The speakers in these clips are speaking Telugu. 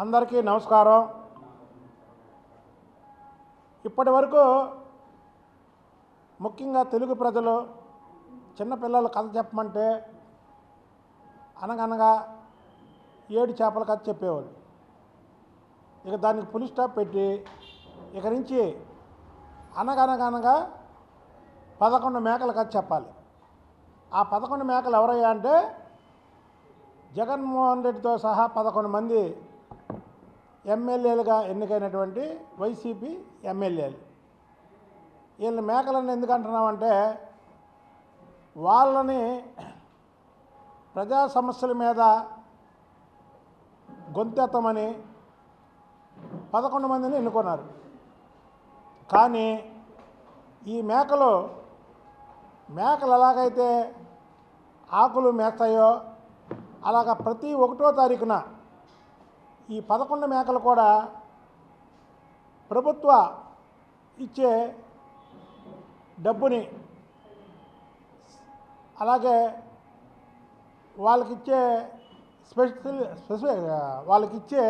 అందరికీ నమస్కారం. ఇప్పటి వరకు ముఖ్యంగా తెలుగు ప్రజలు చిన్నపిల్లలు కథ చెప్పమంటే అనగనగా 7 చేపల కథ చెప్పేవాళ్ళు. ఇక దానికి ఫుల్ స్టాప్ పెట్టి ఇక నుంచి అనగనగా 11 మేకల కథ చెప్పాలి. ఆ 11 మేకలు ఎవరయ్యా అంటే జగన్మోహన్ రెడ్డితో సహా 11 మంది ఎమ్మెల్యేలుగా ఎన్నికైనటువంటి వైసీపీ ఎమ్మెల్యేలు. వీళ్ళని మేకలను ఎందుకు అంటున్నామంటే వాళ్ళని ప్రజా సమస్యల మీద గొంతెత్తమని 11 మందిని ఎన్నుకున్నారు. కానీ ఈ మేకలు ఎలాగైతే ఆకులు మేస్తాయో అలాగ ప్రతి 1వ తారీఖున ఈ 11 మేకలు కూడా ప్రభుత్వ ఇచ్చే డబ్బుని అలాగే వాళ్ళకిచ్చే వాళ్ళకిచ్చే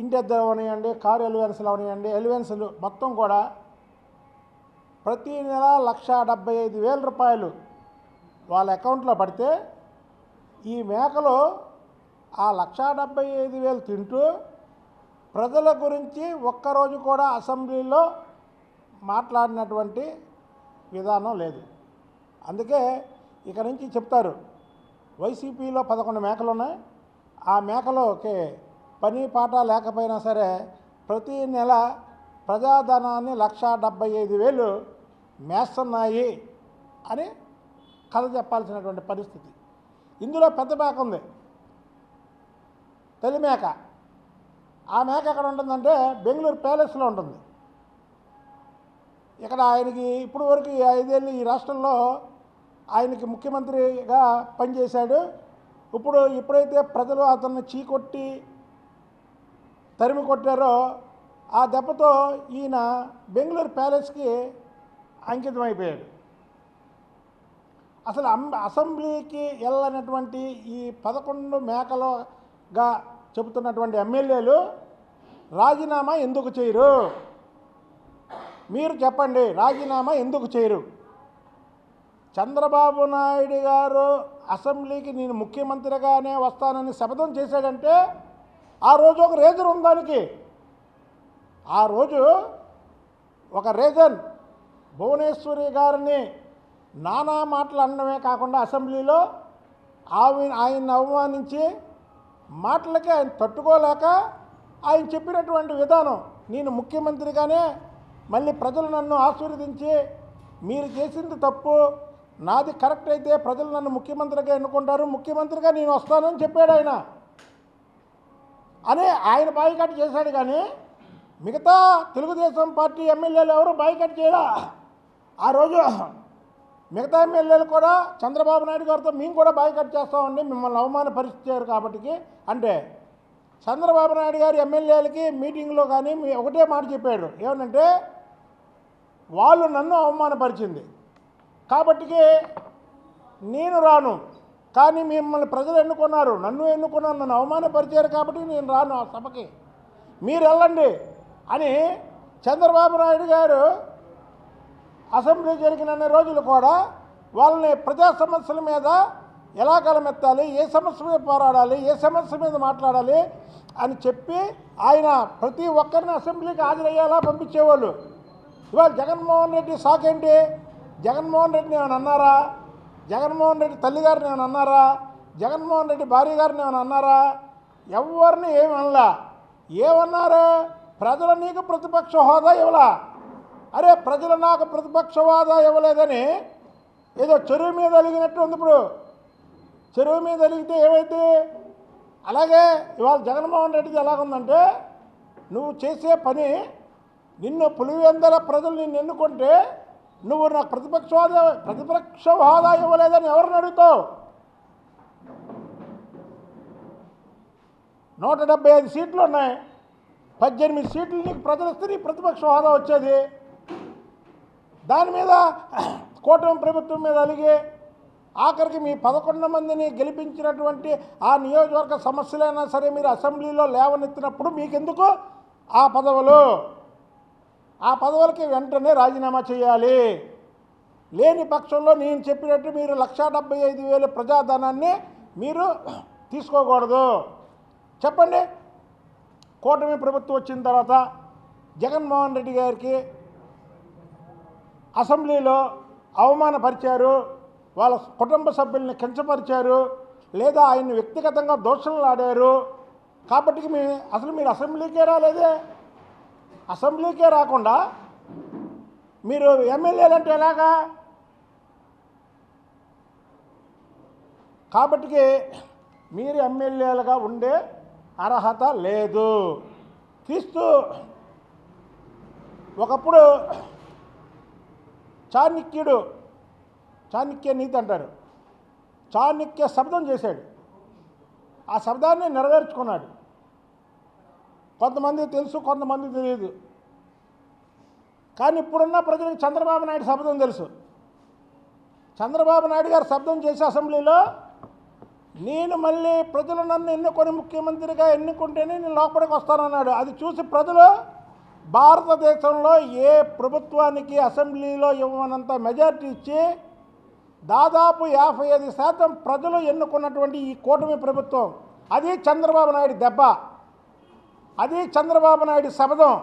ఇంటి అద్దె అవనివ్వండి, కారు ఎలివెన్స్లు అవనివ్వండి, ఎలివెన్స్లు మొత్తం కూడా ప్రతి నెల 1,75,000 రూపాయలు వాళ్ళ అకౌంట్లో పడితే ఈ మేకలు ఆ 1,75,000 తింటూ ప్రజల గురించి ఒక్కరోజు కూడా అసెంబ్లీలో మాట్లాడినటువంటి విధానం లేదు. అందుకే ఇక నుంచి చెప్తారు వైసీపీలో 11 మేకలు ఉన్నాయి. ఆ మేకలోకి పని పాట లేకపోయినా సరే ప్రతి నెల ప్రజాధనాన్ని 1,75,000 మేస్తున్నాయి అని కథ చెప్పాల్సినటువంటి పరిస్థితి. ఇందులో పెద్ద మేక ఉంది, తల్లి మేక. ఆ మేక ఎక్కడ ఉంటుందంటే బెంగళూరు ప్యాలెస్లో ఉంటుంది. ఇక్కడ ఆయనకి ఇప్పుడు వరకు 5 ఏళ్ళు ఈ రాష్ట్రంలో ఆయనకి ముఖ్యమంత్రిగా పనిచేశాడు. ఎప్పుడైతే ప్రజలు అతన్ని చీకొట్టి తరిమి కొట్టారో ఆ దెబ్బతో ఈయన బెంగళూరు ప్యాలెస్కి అంకితమైపోయాడు. అసలు అసెంబ్లీకి వెళ్ళనటువంటి ఈ 11 మేకలుగా చెబుతున్నటువంటి ఎమ్మెల్యేలు రాజీనామా ఎందుకు చేయరు? మీరు చెప్పండి, రాజీనామా ఎందుకు చేయరు? చంద్రబాబు నాయుడు గారు అసెంబ్లీకి నేను ముఖ్యమంత్రిగానే వస్తానని శపథం చేశాడంటే ఆ రోజు ఒక రీజన్ ఉంది దానికి. ఆ రోజు ఒక రీజన్ భువనేశ్వరి గారిని నానా మాటలు అనడమే కాకుండా అసెంబ్లీలో ఆయన్ని అవమానించి మాటలకి ఆయన తట్టుకోలేక ఆయన చెప్పినటువంటి విధానం, నేను ముఖ్యమంత్రిగానే మళ్ళీ ప్రజలు నన్ను ఆశీర్వదించి మీరు చేసింది తప్పు, నాది కరెక్ట్ అయితే ప్రజలు నన్ను ముఖ్యమంత్రిగా ఎన్నుకుంటారు, ముఖ్యమంత్రిగా నేను వస్తానని చెప్పాడు ఆయన. అని ఆయన బాయ్కాట్ చేశాడు. కానీ మిగతా తెలుగుదేశం పార్టీ ఎమ్మెల్యేలు ఎవరు బాయ్కాట్ చేయరా. ఆ రోజు మిగతా ఎమ్మెల్యేలు కూడా చంద్రబాబు నాయుడు గారితో మేము కూడా బాయ్కాట్ చేస్తామండి, మిమ్మల్ని అవమానపరిచారు కాబట్టి అంటే చంద్రబాబు నాయుడు గారు ఎమ్మెల్యేలకి మీటింగ్లో కానీ ఒకటే మాట చెప్పాడు, ఏమనంటే వాళ్ళు నన్ను అవమానపరిచింది కాబట్టి నేను రాను, కానీ మిమ్మల్ని ప్రజలు ఎన్నుకున్నారు, నన్ను అవమానపరిచారు కాబట్టి నేను రాను ఆ సభకి, మీరు వెళ్ళండి అని చంద్రబాబు నాయుడు గారు అసెంబ్లీ జరిగిన రోజులు కూడా వాళ్ళని ప్రజా సమస్యల మీద ఎలా గలమెత్తాలి, ఏ సమస్య మీద పోరాడాలి, ఏ సమస్య మీద మాట్లాడాలి అని చెప్పి ఆయన ప్రతి ఒక్కరిని అసెంబ్లీకి హాజరయ్యేలా పంపించేవాళ్ళు. ఇవాళ జగన్మోహన్ రెడ్డి సాకేంటి? జగన్మోహన్ రెడ్డిని ఏమైనా అన్నారా? జగన్మోహన్ రెడ్డి తల్లిగారిని ఏమైనా అన్నారా? జగన్మోహన్ రెడ్డి భార్య గారిని ఏమైనా అన్నారా? ఎవరిని ఏమి అనలా. ఏమన్నారు? ప్రజలు నీకు ప్రతిపక్ష హోదా ఇవ్వలా. అరే ప్రజలు నాకు ప్రతిపక్ష హోదా ఇవ్వలేదని ఏదో చెరువు మీద అలిగినట్టు ఉంది. ఇప్పుడు చెరువు మీద అలిగితే ఏమైతే అలాగే ఇవాళ జగన్మోహన్ రెడ్డిది ఎలాగుందంటే నువ్వు చేసే పని, నిన్ను పులివెందల ప్రజలు నిన్ను ఎన్నుకుంటే నువ్వు నాకు ప్రతిపక్ష హోదా ఇవ్వలేదని ఎవరిని అడుగుతావు? 175 సీట్లు ఉన్నాయి, 18 సీట్లు నీకు ప్రజలు ఇస్తే నీ ప్రతిపక్ష హోదా వచ్చేది. దాని మీద కూటమి ప్రభుత్వం మీద అలిగి ఆఖరికి మీ 11 మందిని గెలిపించినటువంటి ఆ నియోజకవర్గ సమస్యలైనా సరే మీరు అసెంబ్లీలో లేవనెత్తినప్పుడు మీకెందుకు ఆ పదవులు? ఆ పదవులకి వెంటనే రాజీనామా చేయాలి. లేని పక్షంలో నేను చెప్పినట్టు మీరు 1,75,000 ప్రజాధనాన్ని మీరు తీసుకోకూడదు. చెప్పండి. కూటమి ప్రభుత్వం వచ్చిన తర్వాత జగన్మోహన్ రెడ్డి గారికి అసెంబ్లీలో అవమానపరిచారు, వాళ్ళ కుటుంబ సభ్యుల్ని కించపరిచారు, లేదా ఆయన్ని వ్యక్తిగతంగా దోషణలు ఆడారు. కాబట్టి మీరు అసెంబ్లీకే రాలేదే. అసెంబ్లీకే రాకుండా మీరు ఎమ్మెల్యేలు అంటే ఎలాగా? కాబట్టి మీరు ఎమ్మెల్యేలుగా ఉండే అర్హత లేదు. క్రీస్తు ఒకప్పుడు చాణక్య నీతి అంటారు, చాణక్య శబ్దం చేశాడు. ఆ శబ్దాన్ని నెరవేర్చుకున్నాడు. కొంతమంది తెలుసు, కొంతమంది తెలియదు. కానీ ఇప్పుడున్న ప్రజలకు చంద్రబాబు నాయుడు శబ్దం తెలుసు. చంద్రబాబు నాయుడు గారు శబ్దం చేసి అసెంబ్లీలో నేను మళ్ళీ ప్రజలు నన్ను ఎన్నుకొని ముఖ్యమంత్రిగా ఎన్నుకుంటేనే నేను లోపలికి వస్తానన్నాడు. అది చూసి ప్రజలు భారతదేశంలో ఏ ప్రభుత్వానికి అసెంబ్లీలో ఇవ్వనంత మెజార్టీ ఇచ్చి దాదాపు 55% ప్రజలు ఎన్నుకున్నటువంటి ఈ కూటమి ప్రభుత్వం, అది చంద్రబాబు నాయుడు దెబ్బ, అది చంద్రబాబు నాయుడు శబ్దం.